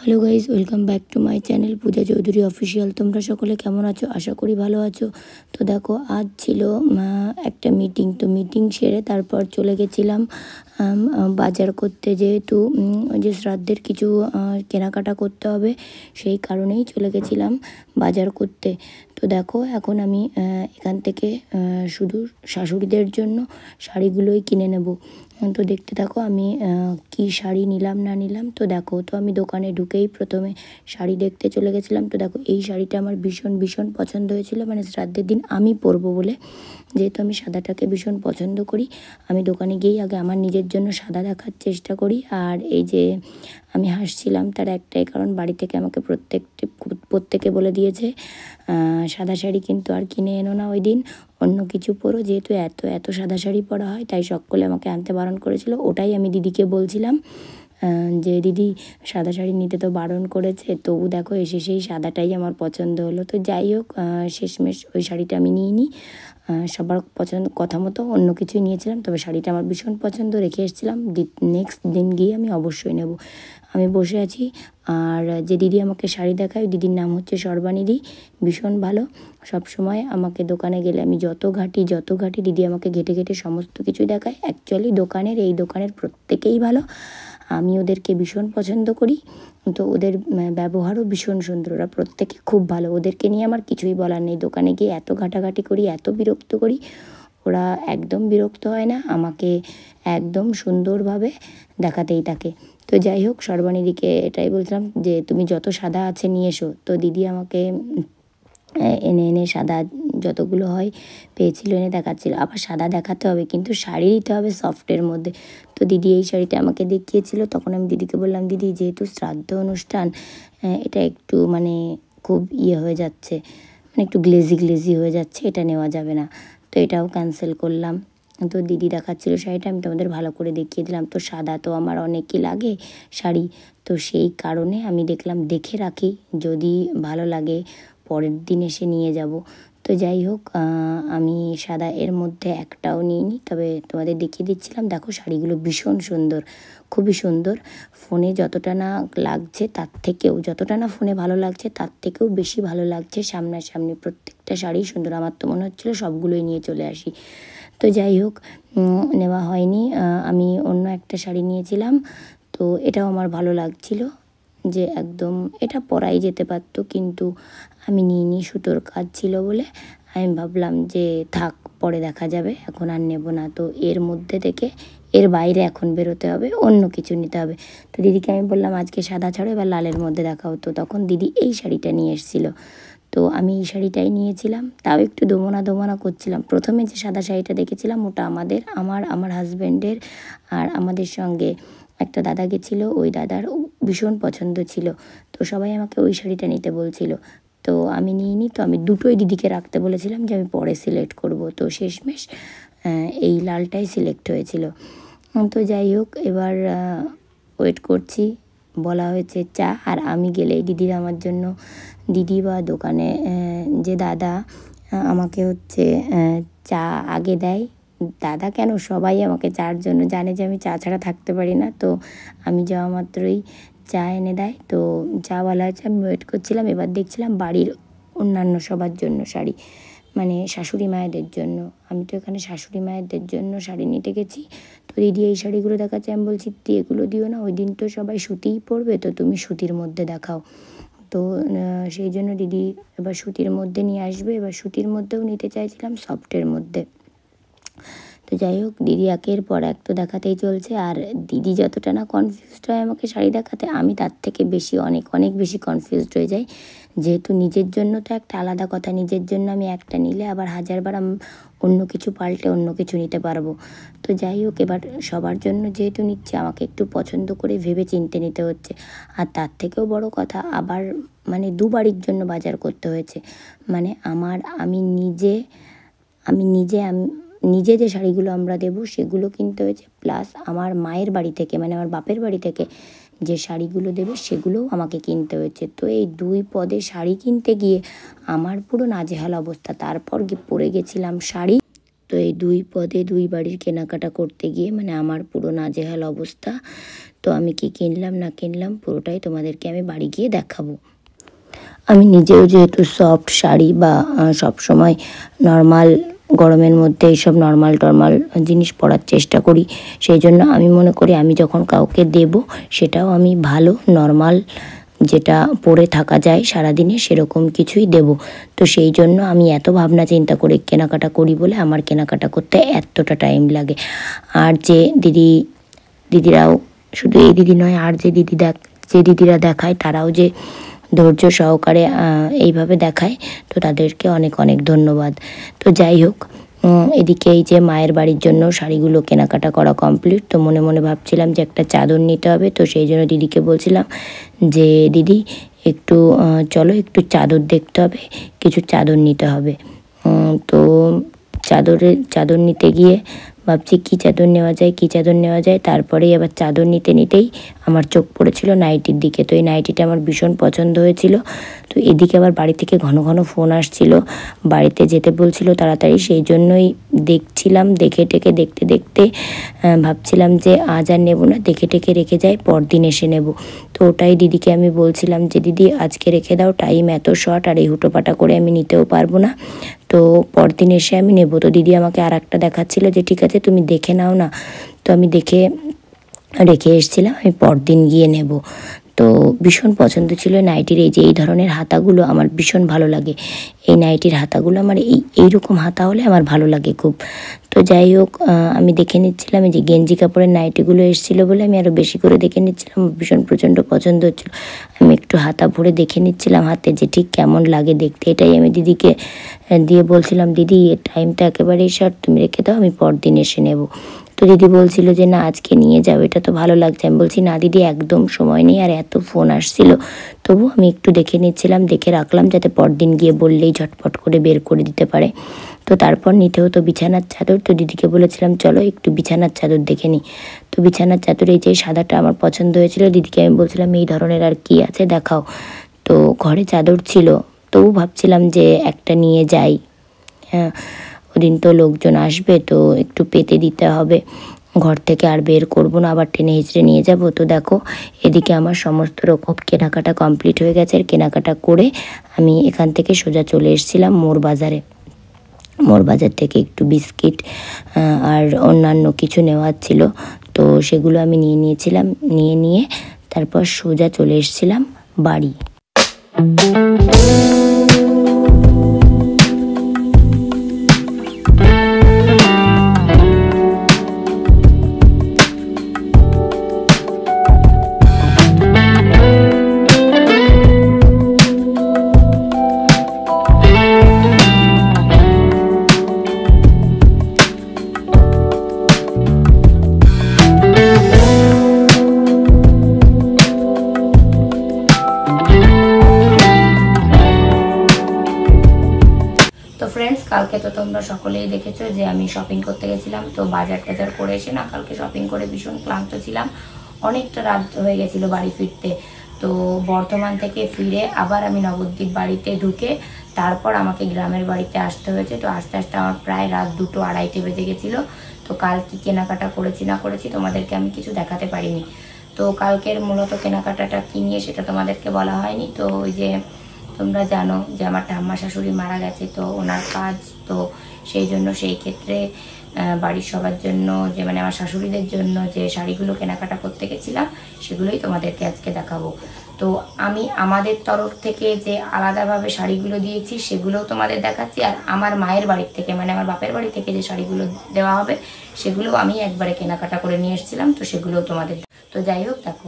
Hello guys, welcome back to my channel Puja Chowdhury official. তোমরা সকলে কেমন আছো? আশা করি ভালো আছো। তো দেখো, আজ ছিল একটা মিটিং। তো মিটিং সেরে তারপর চলে গেছিলাম বাজার করতে, যেহেতু ওই যে শ্রাদ্ধের কিছু কেনাকাটা করতে হবে, সেই কারণেই চলে গেছিলাম বাজার করতে। তো দেখো, এখন আমি এখান থেকে শুধু শাশুড়িদের জন্য শাড়িগুলোই কিনে নেব। তো দেখতে থাকো আমি কি শাড়ি নিলাম না নিলাম। তো দেখো, তো আমি দোকানে ঢুকেই প্রথমে শাড়ি দেখতে চলে গেছিলাম। তো দেখো, এই শাড়িটা আমার ভীষণ ভীষণ পছন্দ হয়েছিল, মানে শ্রাদ্ধের দিন আমি পরবো বলে, যেহেতু আমি সাদাটাকে ভীষণ পছন্দ করি। আমি দোকানে গিয়েই আগে আমার নিজের জন্য সাদা দেখার চেষ্টা করি। আর এই যে আমি হাসছিলাম, তার একটাই কারণ, বাড়ি থেকে আমাকে প্রত্যেকে বলে দিয়েছে সাদা শাড়ি কিন্তু আর কিনে এনো না ওই দিন, অন্য কিছু পরো, যেহেতু এত এত সাদা শাড়ি পরা হয়, তাই সকলে আমাকে আনতে বারণ করেছিল। ওটাই আমি দিদিকে বলছিলাম যে দিদি, সাদা শাড়ি নিতে তো বারণ করেছে, তবু দেখো এসে সেই সাদাটাই আমার পছন্দ হলো। তো যাই হোক, শেষমেশ ওই শাড়িটা আমি নিয়ে নিই। সবার পছন্দ কথা মতো অন্য কিছুই নিয়েছিলাম, তবে শাড়িটা আমার ভীষণ পছন্দ, রেখে এসেছিলাম। নেক্সট দিন গিয়ে আমি অবশ্যই নেব। আমি বসে আছি, আর যে দিদি আমাকে শাড়ি দেখায়, দিদির নাম হচ্ছে সর্বানিধি, ভীষণ ভালো। সব সময় আমাকে দোকানে গেলে আমি যত ঘাটি দিদি আমাকে ঘেটে ঘেটে সমস্ত কিছুই দেখায়। অ্যাকচুয়ালি এই দোকানের প্রত্যেকেই ভালো, আমি ওদেরকে ভীষণ পছন্দ করি। তো ওদের ব্যবহারও ভীষণ সুন্দর, ওরা প্রত্যেকে খুব ভালো, ওদেরকে নিয়ে আমার কিছুই বলার নেই। দোকানে গিয়ে এত ঘাটাঘাটি করি, এত বিরক্ত করি, ওরা একদম বিরক্ত হয় না, আমাকে একদম সুন্দরভাবে দেখাতেই থাকে। তো যাই হোক, সর্বানিধিকে এটাই বলছিলাম যে তুমি যত সাদা আছে নিয়ে এসো। তো দিদি আমাকে এনে এনে সাদা যতগুলো হয় পেয়েছিল এনে দেখাচ্ছিল। আবার সাদা দেখাতে হবে, কিন্তু শাড়ি দিতে হবে সফটের মধ্যে। তো দিদি এই শাড়িটা আমাকে দেখিয়েছিল, তখন আমি দিদিকে বললাম, দিদি যেহেতু শ্রাদ্ধ অনুষ্ঠান, এটা একটু মানে খুব হয়ে যাচ্ছে, মানে একটু গ্লেজি হয়ে যাচ্ছে, এটা নেওয়া যাবে না। তো এটাও ক্যান্সেল করলাম। তো দিদি দেখাচ্ছিল শাড়িটা, আমি তোমাদের ভালো করে দেখিয়ে দিলাম। তো সাদা তো আমার অনেকই লাগে শাড়ি, তো সেই কারণে আমি দেখলাম দেখে রাখি, যদি ভালো লাগে পরের দিন এসে নিয়ে যাব। তো যাই হোক, আমি সাদা এর মধ্যে একটাও নিইনি, তবে তোমাদের দেখিয়ে দিচ্ছিলাম। দেখো, শাড়িগুলো ভীষণ সুন্দর, খুবই সুন্দর। ফোনে যতটা না লাগছে তার থেকেও, যতটা না ফোনে ভালো লাগছে তার থেকেও বেশি ভালো লাগছে সামনাসামনি। প্রত্যেকটা শাড়ি সুন্দর, আমার তো মনে হচ্ছিলো সবগুলোই নিয়ে চলে আসি। তো যাই হোক, নেওয়া হয়নি। আমি অন্য একটা শাড়ি নিয়েছিলাম, তো এটাও আমার ভালো লাগছিল, যে একদম এটা পরাই যেতে পারতো, কিন্তু আমি নিইনি, সুতোর কাজ ছিল বলে আমি ভাবলাম যে থাক, পরে দেখা যাবে, এখন আর নেব না। তো এর মধ্যে থেকে এর বাইরে এখন বেরোতে হবে, অন্য কিছু নিতে হবে। তো দিদিকে আমি বললাম আজকে সাদা ছাড়ো, এবার লালের মধ্যে দেখাও। তো তখন দিদি এই শাড়িটা নিয়ে এসেছিলো, তো আমি এই শাড়িটাই নিয়েছিলাম। তাও একটু দোমনা করছিলাম। প্রথমে যে সাদা শাড়িটা দেখেছিলাম ওটা আমার হাজব্যান্ডের, আর আমাদের সঙ্গে একটা দাদা গেছিলো, ওই দাদার ভীষণ পছন্দ ছিল, তো সবাই আমাকে ওই শাড়িটা নিতে বলছিল। তো আমি নিইনি, তো আমি দুটোই দিদিকে রাখতে বলেছিলাম যে আমি পরে সিলেক্ট করব। তো শেষমেশ এই লালটাই সিলেক্ট হয়েছিল। তো যাই হোক, এবার ওয়েট করছি, বলা হয়েছে চা, আর আমি গেলেই দিদির আমার জন্য, দিদি বা দোকানে যে দাদা আমাকে হচ্ছে চা আগে দেয়। দাদা কেন, সবাই আমাকে চার জন্য জানে যে আমি চা ছাড়া থাকতে পারি না। তো আমি যাওয়া মাত্রই চা এনে দেয়। তো চাওয়ালা আছে, আমি ওয়েট করছিলাম। এবার দেখছিলাম বাড়ির অন্যান্য সবার জন্য শাড়ি, মানে শাশুড়ি মায়েদের জন্য। আমি তো এখানে শাশুড়ি মায়েদের জন্য শাড়ি নিতে গেছি। তো দিদি এই শাড়িগুলো দেখাচ্ছে, আমি বলছি দিদি এগুলো দিও না, ওই দিন তো সবাই সুতিই পরবে, তো তুমি সুতির মধ্যে দেখাও। তো সেই জন্য দিদি এবার সুতির মধ্যে নিয়ে আসবে। এবার সুতির মধ্যেও নিতে চাইছিলাম, সফটের মধ্যে। তো যাই হোক, দিদি একের পর এক তো দেখাতেই চলছে, আর দিদি যতটা না কনফিউজড হয় আমাকে শাড়ি দেখাতে, আমি তার থেকে বেশি অনেক বেশি কনফিউজড হয়ে যাই। যেহেতু নিজের জন্য তো একটা আলাদা কথা, নিজের জন্য আমি একটা নিলে আবার হাজারবার অন্য কিছু পাল্টে অন্য কিছু নিতে পারবো। তো যাই হোক, এবার সবার জন্য যেহেতু নিচ্ছে, আমাকে একটু পছন্দ করে ভেবে চিনতে নিতে হচ্ছে। আর তার থেকেও বড় কথা, আবার মানে দুবারির জন্য বাজার করতে হয়েছে। মানে আমি নিজে যে শাড়িগুলো আমরা দেবো সেগুলো কিনতে হয়েছে, প্লাস আমার মায়ের বাড়ি থেকে, মানে আমার বাপের বাড়ি থেকে যে শাড়িগুলো দেবে সেগুলোও আমাকে কিনতে হয়েছে। তো এই দুই পদে শাড়ি কিনতে গিয়ে আমার পুরো নাজেহাল অবস্থা। তারপর পরে গেছিলাম শাড়ি। তো এই দুই পদে দুই বাড়ির কেনাকাটা করতে গিয়ে মানে আমার পুরো নাজেহাল অবস্থা। তো তো আমি কি কিনলাম না কিনলাম পুরোটাই তোমাদেরকে আমি বাড়ি গিয়ে দেখাবো। আমি নিজেও যেহেতু সফট শাড়ি বা সবসময় নর্মাল গরমের মধ্যে এইসব নর্মাল টর্মাল জিনিস পরার চেষ্টা করি, সেই জন্য আমি মনে করি আমি যখন কাউকে দেব সেটাও আমি ভালো নর্মাল যেটা পরে থাকা যায় সারাদিনে সেরকম কিছুই দেব। তো সেই জন্য আমি এত ভাবনা চিন্তা করে কেনাকাটা করি বলে আমার কেনাকাটা করতে এতটা টাইম লাগে। আর যে দিদিরাও, শুধু এই দিদি নয়, আর যে দিদিরা দেখায় তারাও যে ধৈর্য সহকারে এইভাবে দেখায়, তো তাদেরকে অনেক অনেক ধন্যবাদ। তো যাই হোক, এদিকে এই যে মায়ের বাড়ির জন্য শাড়িগুলো কেনাকাটা করা কমপ্লিট। তো মনে মনে ভাবছিলাম যে একটা চাদর নিতে হবে, তো সেই জন্য দিদিকে বলছিলাম যে দিদি একটু চলো একটু চাদর দেখতে হবে, কিছু চাদর নিতে হবে। তো চাদর নিতে গিয়ে ভাবছি কী চাদর নেওয়া যায়। তারপরেই আবার চাদর নিতেই আমার চোখ পড়েছিল নাইটির দিকে। তো এই নাইটিটা আমার ভীষণ পছন্দ হয়েছিল। তো এদিকে আবার বাড়ি থেকে ঘন ঘন ফোন আসছিল, বাড়িতে যেতে বলছিল তাড়াতাড়ি, সেই জন্যই দেখছিলাম। দেখতে ভাবছিলাম যে আজ আর নেবো না, দেখে রেখে যাই, পরদিন এসে নেব। তো ওটাই দিদিকে আমি বলছিলাম যে দিদি আজকে রেখে দাও, টাইম এত শর্ট, আর এই হুটোপাটা করে আমি নিতেও পারবো না, তো পরদিন এসে আমি নেব। তো দিদি আমাকে আর একটা দেখাচ্ছিল যে ঠিক আছে তুমি দেখে নাও না। তো আমি দেখে রেখে এসেছিলাম, আমি পরদিন গিয়ে নেব। তো ভীষণ পছন্দ ছিল নাইটির এই ধরনের হাতাগুলো, আমার ভীষণ ভালো লাগে। এই নাইটির হাতাগুলো আমার এইরকম হাতা হলে আমার ভালো লাগে খুব। তো যাই হোক, আমি দেখে নিচ্ছিলাম এই যে গেঞ্জি কাপড়ের নাইটিগুলো এসেছিলো বলে আমি আরও বেশি করে দেখে নিচ্ছিলাম, ভীষণ প্রচণ্ড পছন্দ হচ্ছিলো। আমি একটু হাতা ভরে দেখে নিচ্ছিলাম হাতে যে ঠিক কেমন লাগে দেখতে। এটাই আমি দিদিকে দিয়ে বলছিলাম দিদি এর টাইমটা একেবারেই শর্ট, তুমি রেখে দাও, আমি পরদিন এসে নেব। তো দিদি বলছিল যে না আজকে নিয়ে যাও, এটা তো ভালো লাগছে। আমি বলছি না দিদি একদম সময় নেই, আর এত ফোন আসছিল, তবু আমি একটু দেখে নিচ্ছিলাম, দেখে রাখলাম যাতে পরদিন গিয়ে বললেই ঝটপট করে বের করে দিতে পারে। তো তারপর নিতে হতো বিছানার চাদর। তো দিদিকে বলেছিলাম চলো একটু বিছানার চাদর দেখে নিই। তো বিছানার চাদর এই যে সাদাটা আমার পছন্দ হয়েছিল, দিদিকে আমি বলছিলাম এই ধরনের আর কি আছে দেখাও। তো ঘরে চাদর ছিল, তবু ভাবছিলাম যে একটা নিয়ে যাই। হ্যাঁ, ওদিন তো লোকজন আসবে, তো একটু পেতে দিতে হবে, ঘর থেকে আর বের করবো না, আবার টেনে হিচড়ে নিয়ে যাব। তো দেখো এদিকে আমার সমস্ত রকম কেনাকাটা কমপ্লিট হয়ে গেছে। আর কেনাকাটা করে আমি এখান থেকে সোজা চলে এসেছিলাম মোড় বাজার থেকে একটু বিস্কিট আর অন্যান্য কিছু নেওয়ার ছিল, তো সেগুলো আমি নিয়ে তারপর সোজা চলে এসেছিলাম বাড়ি। কালকে তো তোমরা সকলেই দেখেছো যে আমি শপিং করতে গেছিলাম। তো বাজার টাজার করে এসে না কালকে শপিং করে ভীষণ ক্লান্ত ছিলাম, অনেকটা রাত হয়ে গেছিল বাড়ি ফিরতে। তো বর্ধমান থেকে ফিরে আবার আমি নবদ্বীপ বাড়িতে ঢুকে তারপর আমাকে গ্রামের বাড়িতে আসতে হয়েছে। তো আস্তে আস্তে আমার প্রায় রাত 2-2:30 বেজে গেছিলো। তো কাল কি কেনাকাটা করেছি না করেছি তোমাদেরকে আমি কিছু দেখাতে পারিনি। তো কালকের মূলত কেনাকাটাটা কি নিয়ে সেটা তোমাদেরকে বলা হয়নি। তো ওই যে তোমরা জানো যে আমার ঠাম্মা শাশুড়ি মারা গেছে, তো ওনার কাজ, তো সেই জন্য সেই ক্ষেত্রে বাড়ির সবার জন্য যে মানে আমার শাশুড়িদের জন্য যে শাড়িগুলো কেনাকাটা করতে গেছিলাম সেগুলোই তোমাদেরকে আজকে দেখাবো। তো আমি আমাদের তরফ থেকে যে আলাদাভাবে শাড়িগুলো দিয়েছি সেগুলোও তোমাদের দেখাচ্ছি, আর আমার মায়ের বাড়ির থেকে মানে আমার বাপের বাড়ি থেকে যে শাড়িগুলো দেওয়া হবে সেগুলো আমি একবারে কেনাকাটা করে নিয়ে এসেছিলাম, তো সেগুলোও তোমাদের। তো যাই হোক দেখো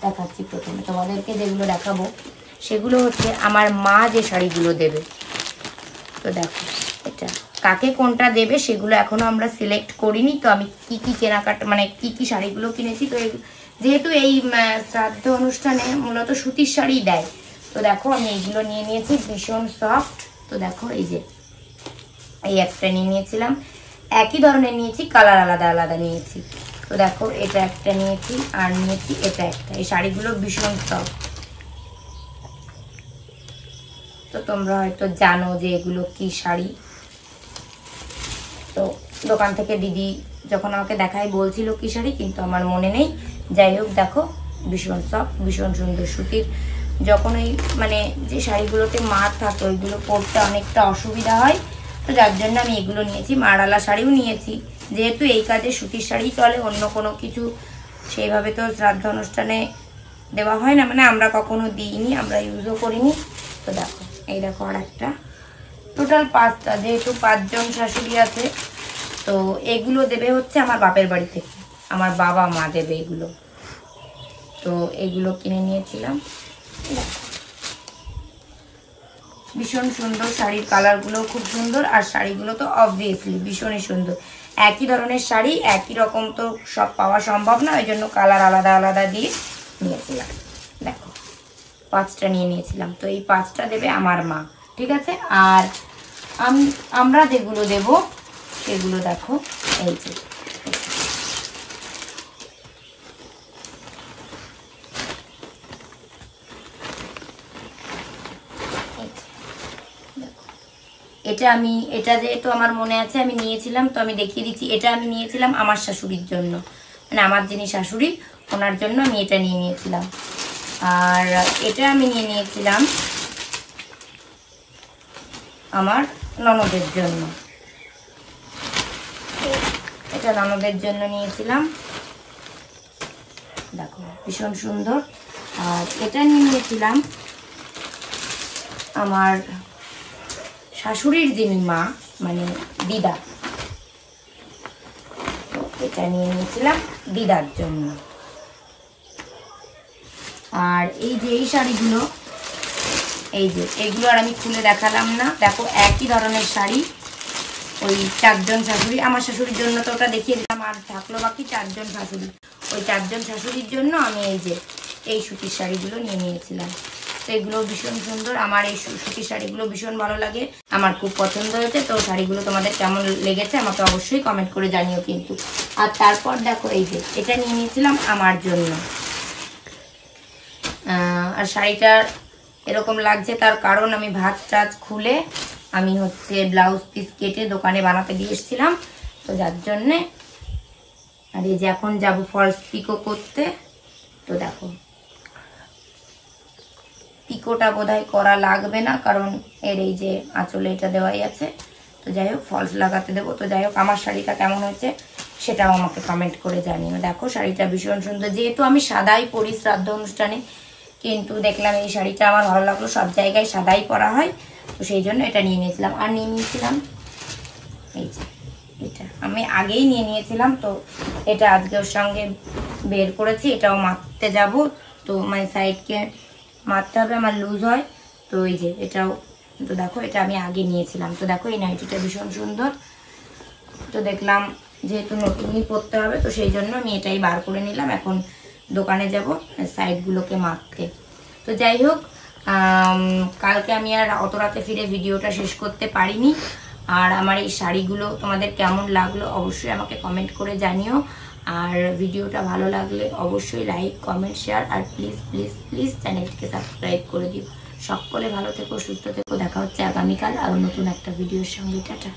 দেখাচ্ছি। প্রথমে তোমাদেরকে যেগুলো দেখাবো সেগুলো হচ্ছে আমার মা যে শাড়িগুলো দেবে। তো দেখো এটা কাকে কোনটা দেবে সেগুলো এখনো আমরা সিলেক্ট করিনি। তো আমি কি কেনাকাটা মানে কি শাড়িগুলো কিনেছি, তো যেহেতু এই শ্রাদ্ধ অনুষ্ঠানে মূলত সুতির শাড়ি দেয়, তো দেখো আমি এইগুলো নিয়ে নিয়েছি, ভীষণ সফট। তো দেখো এই যে এই একটা নিয়ে নিয়েছিলাম, একই ধরনের নিয়েছি, কালার আলাদা আলাদা নিয়েছি। তো দেখো এটা একটা নিয়েছি, আর নিয়েছি এটা একটা। এই শাড়িগুলো ভীষণ সফট। তো তোমরা হয়তো জানো যে এগুলো কি শাড়ি। তো দোকান থেকে দিদি যখন আমাকে দেখায় বলছিল কি শাড়ি, কিন্তু আমার মনে নেই। যাই হোক দেখো ভীষণ সফট, ভীষণ সুন্দর সুতির। যখন ওই মানে যে শাড়িগুলোতে মার থাকে ওইগুলো পরতে অনেকটা অসুবিধা হয়, তো যার জন্য আমি এগুলো নিয়েছি। মারালা শাড়িও নিয়েছি, যেহেতু এই কাজে সুতির শাড়ি চলে, অন্য কোনো কিছু সেইভাবে তো শ্রাদ্ধ অনুষ্ঠানে দেওয়া হয় না, মানে আমরা কখনো দিইনি, আমরা ইউজও করিনি। তো দেখো এই দেখো আর একটা, টোটাল 5টা, যেহেতু 5 জন শাশুড়ি আছে, তো এগুলো দেবে হচ্ছে আমার বাপের বাড়ি থেকে, আমার বাবা মা দেবে এগুলো। তো এগুলো কিনে নিয়েছিলাম। ভীষণ সুন্দর, শাড়ির কালারগুলো খুব সুন্দর, আর শাড়িগুলো তো অবভিয়াসলি ভীষণই সুন্দর। একই ধরনের শাড়ি একই রকম তো সব পাওয়া সম্ভব না, ওই জন্য কালার আলাদা আলাদা দিয়ে নিয়েছিলাম। দেখো 5টা নিয়ে নিয়েছিলাম। তো এই 5টা দেবে আমার মা, ঠিক আছে। আর আমরা যেগুলো দেব সেগুলো দেখো, এই যে এটা যেহেতু আমার মনে আছে আমি নিয়েছিলাম, তো আমি দেখিয়ে দিচ্ছি। এটা আমি নিয়েছিলাম আমার শাশুড়ির জন্য, মানে আমার যিনি শাশুড়ি ওনার জন্য আমি এটা নিয়ে নিয়েছিলাম। আর এটা আমি নিয়ে নিয়েছিলাম আমার ননদের জন্য, এটা ননদের জন্য নিয়েছিলাম। দেখো ভীষণ সুন্দর। আর এটা নিয়ে নিয়েছিলাম আমার শাশুড়ির যিনি মা, মানে দিদা, তো এটা নিয়ে নিয়েছিলাম দিদার জন্য। আর এই যে এই শাড়িগুলো, এই যে এগুলো আর আমি খুলে দেখালাম না, দেখো একই ধরনের শাড়ি, ওই 4 জন শাশুড়ি, আমার শাশুড়ির জন্য তো ওটা দেখিয়ে দিলাম, আর থাকলো বাকি 4 জন শাশুড়ি, ওই 4 জন শাশুড়ির জন্য আমি এই যে এই সুতির শাড়িগুলো নিয়ে নিয়েছিলাম। তো এগুলো ভীষণ সুন্দর, আমার এই সুতির শাড়িগুলো ভীষণ ভালো লাগে, আমার খুব পছন্দ হয়েছে। তো শাড়িগুলো তোমাদের কেমন লেগেছে আমাকে অবশ্যই কমেন্ট করে জানিও কিন্তু। আর তারপর দেখো এই যে এটা নিয়ে নিয়েছিলাম আমার জন্য। আর শাড়িটার এরকম লাগছে তার কারণ আমি ভাঁজ টাজ খুলে আমি হচ্ছে ব্লাউজ পিস কেটে দোকানে বানাতে দিয়ে এসেছিলাম, তো যার জন্যে। আর এই যে এখন যাবো ফলস পিকো করতে, তো দেখো পিকোটা বোধহয় করা লাগবে না, কারণ এর এই যে আঁচলে এটা দেওয়াই আছে। তো যাই হোক ফলস লাগাতে দেবো। তো যাই হোক আমার শাড়িটা কেমন হয়েছে সেটাও আমাকে কমেন্ট করে জানিও। দেখো শাড়িটা ভীষণ সুন্দর, যেহেতু আমি সাদাই পরি শ্রাদ্ধ অনুষ্ঠানে, কিন্তু দেখলাম এই শাড়িটা আমার ভালো লাগলো, সব জায়গায় সাদাই পরা হয়, তো সেই জন্য এটা নিয়ে নিয়েছিলাম। আর নিয়ে নিয়েছিলাম এই যে এটা আমি আগেই নিয়ে নিয়েছিলাম, তো এটা আজকে ওর সঙ্গে বের করেছি, এটাও মারতে যাব, তো মানে সাইডকে মারতে হবে, আমার লুজ হয়, তো এই যে এটাও। তো দেখো এটা আমি আগে নিয়েছিলাম। তো দেখো এই নাইটিটা ভীষণ সুন্দর, তো দেখলাম যেহেতু নতুনই পরতে হবে, তো সেই জন্য আমি এটাই বার করে নিলাম। এখন দোকানে যাব সাইডগুলোকে মারতে। তো যাই হোক কালকে আমি আর অত রাতে ফিরে ভিডিওটা শেষ করতে পারিনি। আর আমার এই শাড়িগুলো তোমাদের কেমন লাগলো অবশ্যই আমাকে কমেন্ট করে জানিও। আর ভিডিওটা ভালো লাগলে অবশ্যই লাইক কমেন্ট শেয়ার, আর প্লিজ প্লিজ প্লিজ চ্যানেলটিকে সাবস্ক্রাইব করে দিও। সকলে ভালো থেকো, সুস্থ থেকো, দেখা হচ্ছে আগামীকাল আরও নতুন একটা ভিডিওর সঙ্গে। টাটা।